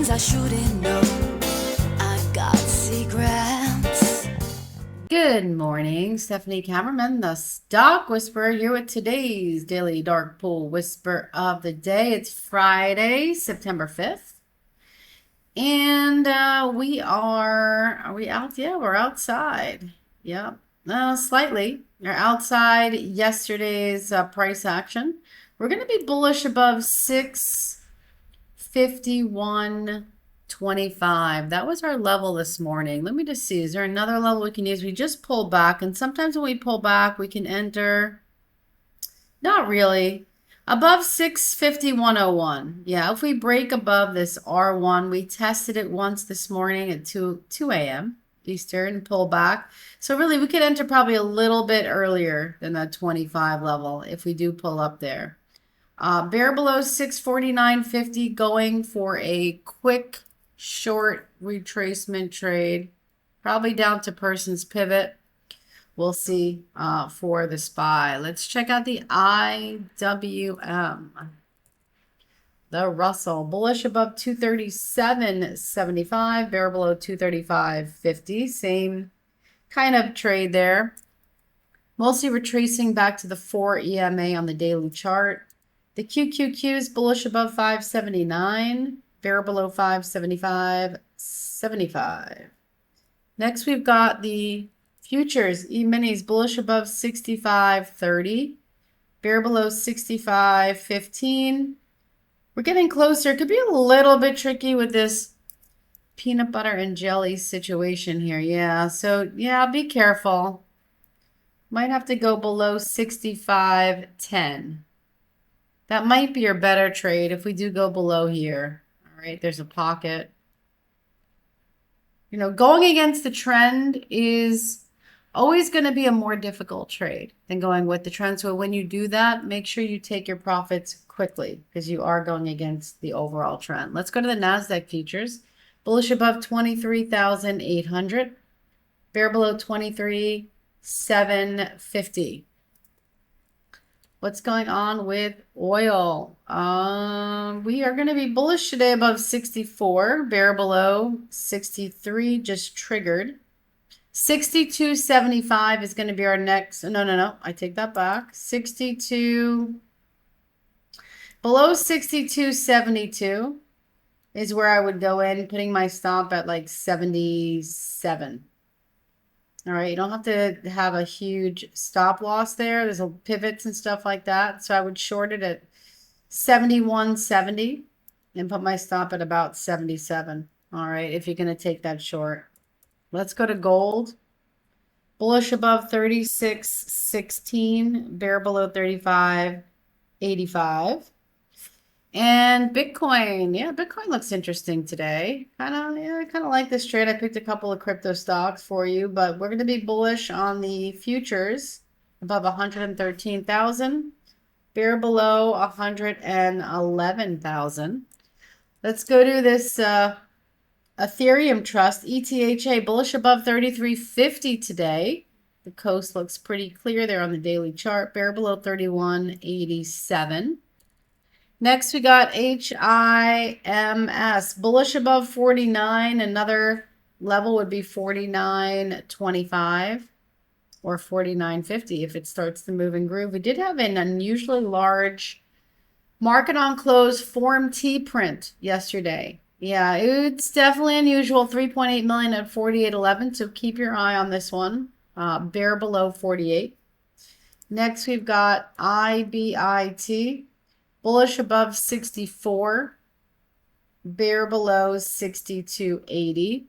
things I shouldn't know. I got secrets. Good morning, Stephanie Cameraman, the Stock Whisperer, here with today's Daily Dark Pool Whisper of the Day. It's Friday, September 5th. And are we out? Yeah, we're outside. Yep. Slightly. We're outside yesterday's price action. We're going to be bullish above 651.25. That was our level this morning. Let me just see. Is there another level we can use? We just pulled back, and sometimes when we pull back, we can enter. Not really. Above 651.01. Yeah, if we break above this R1, we tested it once this morning at 2 a.m. Eastern, pull back. So really, we could enter probably a little bit earlier than that 25 level if we do pull up there. Bear below 649.50, going for a quick short retracement trade, probably down to person's pivot. We'll see for the SPY. Let's check out the IWM. The Russell, bullish above 237.75, bear below 235.50. Same kind of trade there. Mostly retracing back to the 4 EMA on the daily chart. The QQQ is bullish above 579, bear below 575.75. Next, we've got the futures, E-minis bullish above 65.30, bear below 65.15. We're getting closer. It could be a little bit tricky with this peanut butter and jelly situation here. Yeah, so yeah, be careful. Might have to go below 65.10. That might be your better trade if we do go below here. All right, there's a pocket. You know, going against the trend is always going to be a more difficult trade than going with the trend. So when you do that, make sure you take your profits quickly because you are going against the overall trend. Let's go to the NASDAQ futures. Bullish above 23,800. Bear below 23,750. What's going on with oil? We are going to be bullish today above 64. Bear below 63, just triggered. 62.75 is going to be our next. No. I take that back. 62. Below 62.72 is where I would go in, putting my stop at like 77. All right, you don't have to have a huge stop loss there. There's pivots and stuff like that. So I would short it at 71.70 and put my stop at about 77. All right, if you're going to take that short. Let's go to gold. Bullish above 36.16, bear below 35.85. And Bitcoin, yeah, Bitcoin looks interesting today. I kind of like this trade. I picked a couple of crypto stocks for you, but we're going to be bullish on the futures above 113,000, bear below 111,000. Let's go to this Ethereum Trust, ETHA, bullish above 33.50 today. The coast looks pretty clear there on the daily chart, bear below 31.87. Next, we got HIMS, bullish above 49. Another level would be 49.25 or 49.50 if it starts to move and groove. We did have an unusually large market on close Form T print yesterday. Yeah, it's definitely unusual. 3.8 million at 48.11. So keep your eye on this one. Bear below 48. Next, we've got IBIT. Bullish above 64, bear below 62.80.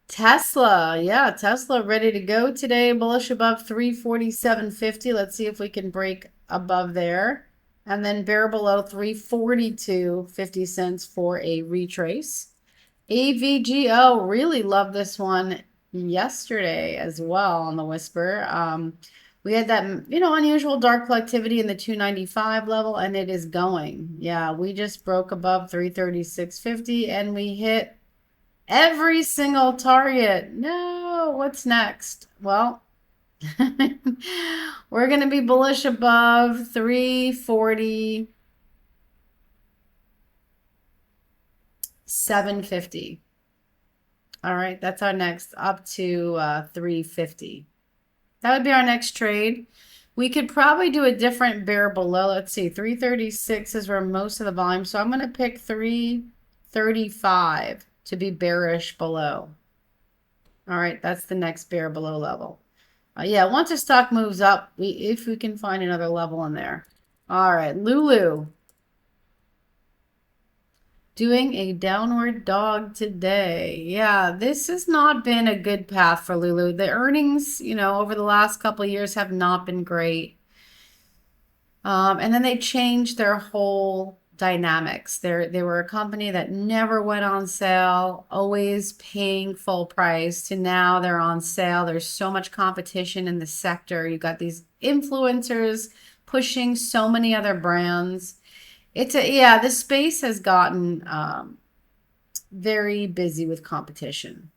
Tesla, yeah, Tesla ready to go today. Bullish above 347.50. Let's see if we can break above there. And then bear below 342.50 cents for a retrace. AVGO, really love this one yesterday as well on the Whisper. We had that, unusual dark pool activity in the 295 level, and it is going. Yeah, we just broke above 336.50, and we hit every single target. No, what's next? Well, we're going to be bullish above 340. 750. All right, that's our next, up to 350. That would be our next trade. We could probably do a different bear below. Let's see, 336 is where most of the volume. So I'm going to pick 335 to be bearish below. All right, that's the next bear below level. Yeah, once a stock moves up, if we can find another level in there. All right, Lulu. Doing a downward dog today. Yeah, this has not been a good path for Lulu. The earnings, over the last couple of years have not been great. And then they changed their whole dynamics. They were a company that never went on sale, always paying full price, to now they're on sale. There's so much competition in the sector. You got these influencers pushing so many other brands. Yeah, the space has gotten very busy with competition.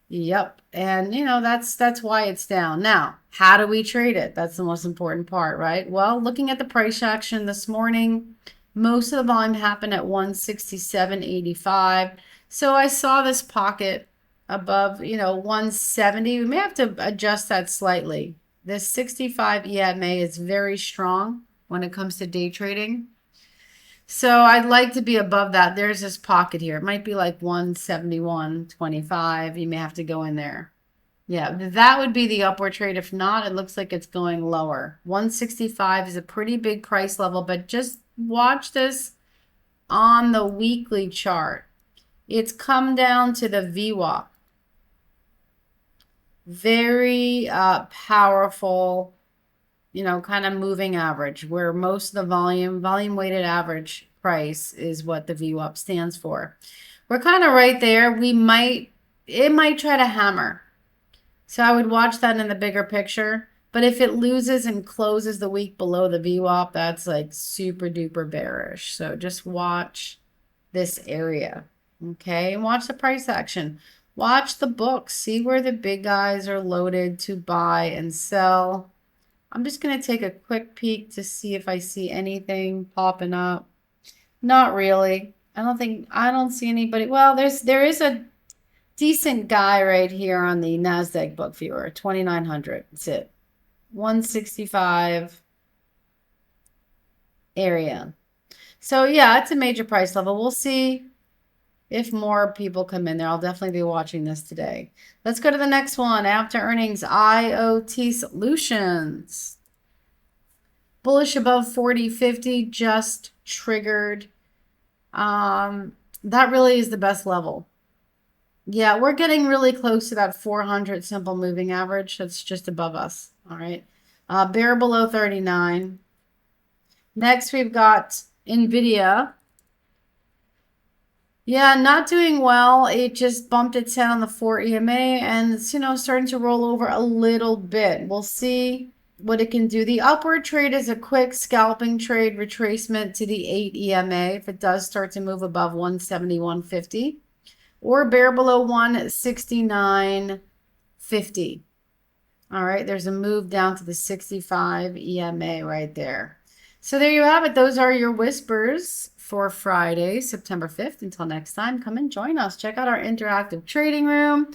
Yep. And that's why it's down. Now, how do we trade it? That's the most important part, right? Well, looking at the price action this morning, most of the volume happened at 167.85. So I saw this pocket above, 170. We may have to adjust that slightly. This 65 EMA is very strong when it comes to day trading. So I'd like to be above that. There's this pocket here. It might be like 171.25. You may have to go in there. Yeah, that would be the upward trade. If not, it looks like it's going lower. 165 is a pretty big price level, but just watch this on the weekly chart. It's come down to the VWAP. Very powerful, kind of moving average, where most of the volume weighted average price is what the VWAP stands for. We're kind of right there. It might try to hammer. So I would watch that in the bigger picture. But if it loses and closes the week below the VWAP, that's like super duper bearish. So just watch this area. Okay, and watch the price action. Watch the books. See where the big guys are loaded to buy and sell. I'm just going to take a quick peek to see if I see anything popping up. Not really. I don't see anybody. Well, there is a decent guy right here on the NASDAQ book viewer, 2,900. That's it. 165 area. So yeah, it's a major price level. We'll see if more people come in there. I'll definitely be watching this today. Let's go to the next one. After earnings, IoT Solutions. Bullish above 40.50, just triggered. That really is the best level. Yeah, we're getting really close to that 400 simple moving average. That's just above us. All right. Bear below 39. Next, we've got NVIDIA. Yeah, not doing well. It just bumped its head on the 4 EMA and it's, starting to roll over a little bit. We'll see what it can do. The upward trade is a quick scalping trade retracement to the 8 EMA if it does start to move above 171.50 or bear below 169.50. All right, there's a move down to the 65 EMA right there. So there you have it. Those are your whispers for Friday, September 5th. Until next time, come and join us. Check out our interactive trading room.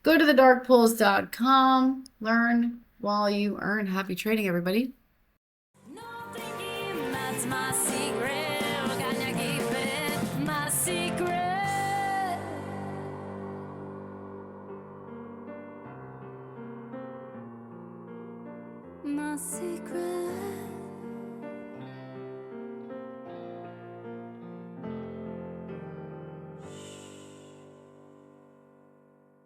Go to thedarkpools.com. Learn while you earn. Happy trading, everybody. No thinking, that's my secret. Gonna keep it my secret. My secret.